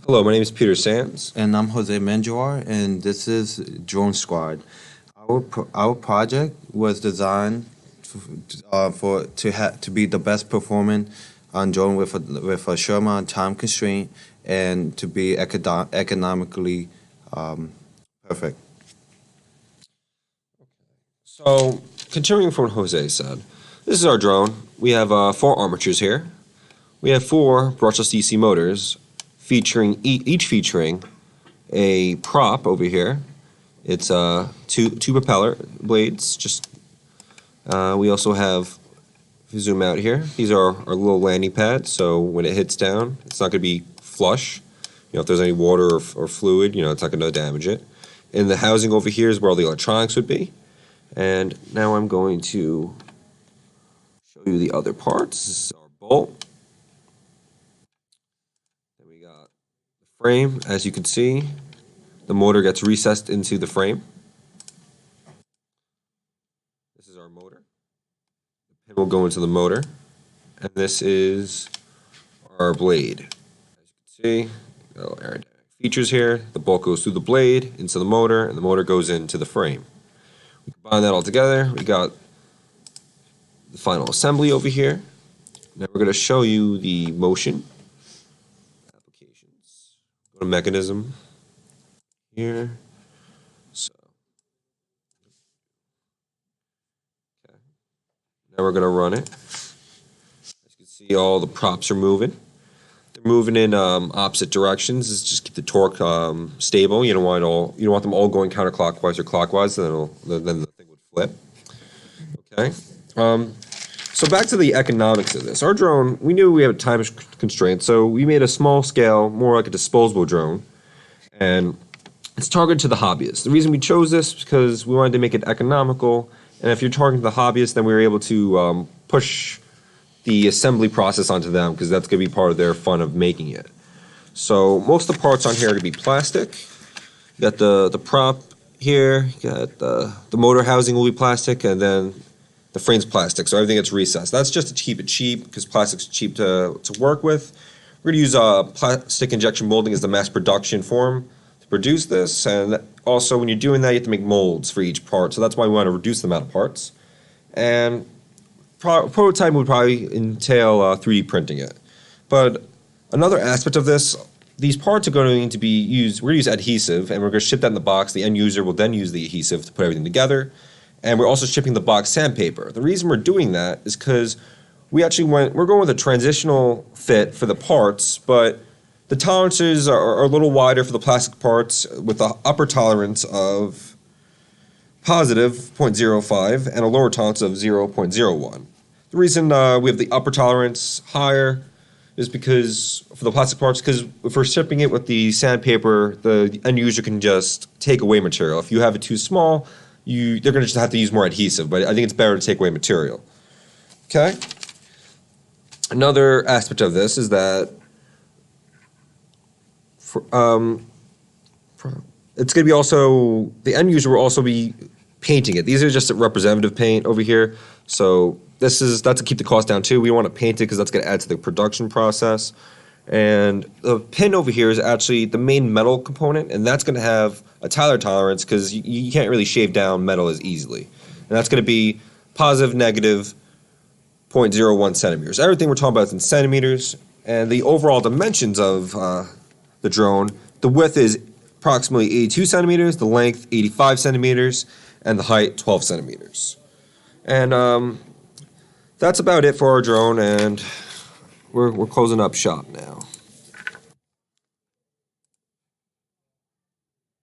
Hello, my name is Peter Sands. And I'm Jose Menjuar, and this is Drone Squad. Our project was designed to be the best performing on drone with a short amount of time constraint and to be economically perfect. So, continuing from what Jose said, this is our drone. We have four armatures here. We have four brushless DC motors, each featuring a prop over here. It's two propeller blades. We also have, if you zoom out here, these are our little landing pads. So when it hits down, it's not going to be flush. If there's any water or fluid, it's not going to damage it. And the housing over here is where all the electronics would be. And now I'm going to show you the other parts. This is our bolt. Then we got the frame. As you can see, the motor gets recessed into the frame. This is our motor. The pin will go into the motor. And this is our blade. As you can see, little aerodynamic features here. The bolt goes through the blade into the motor, and the motor goes into the frame. We combine that all together. We got the final assembly over here. Now we're going to show you the motion applications. Go to mechanism here. So, okay. Now we're going to run it. As you can see, all the props are moving. They're moving in opposite directions. Just keep the torque stable. You don't want them all going counterclockwise or clockwise. Then the thing would flip. Okay. So back to the economics of this. Our drone, we knew we had a time constraint, so we made a small scale, more like a disposable drone, and it's targeted to the hobbyists. The reason we chose this is because we wanted to make it economical, and if you're targeting the hobbyists, then we were able to push the assembly process onto them because that's going to be part of their fun of making it. So most of the parts on here are going to be plastic. You got the prop here, you got the motor housing will be plastic, and then the frame's plastic, so everything gets recessed. That's just to keep it cheap because plastic's cheap to work with. We're going to use plastic injection molding as the mass production form to produce this, and also when you're doing that you have to make molds for each part, so that's why we want to reduce the amount of parts. And prototype would probably entail 3D printing it. But another aspect of this, these parts are going to be used, we're going to use adhesive, and we're going to ship that in the box. The end user will then use the adhesive to put everything together. And we're also shipping the box sandpaper. The reason we're doing that is because we're going with a transitional fit for the parts, but the tolerances are a little wider for the plastic parts with the upper tolerance of positive 0.05 and a lower tolerance of 0.01. The reason we have the upper tolerance higher is because for the plastic parts, because if we're shipping it with the sandpaper, the end user can just take away material. If you have it too small, they're going to just have to use more adhesive, but I think it's better to take away material. Okay? Another aspect of this is that it's going to be also, the end user will also be painting it. These are just a representative paint over here, so that's to keep the cost down too. We don't want to paint it because that's going to add to the production process. And the pin over here is actually the main metal component, and that's going to have a Tyler tolerance because you can't really shave down metal as easily. And that's going to be positive, negative 0.01 centimeters. Everything we're talking about is in centimeters, and the overall dimensions of the drone, the width is approximately 82 centimeters, the length 85 centimeters, and the height 12 centimeters. And that's about it for our drone, and we're closing up shop now.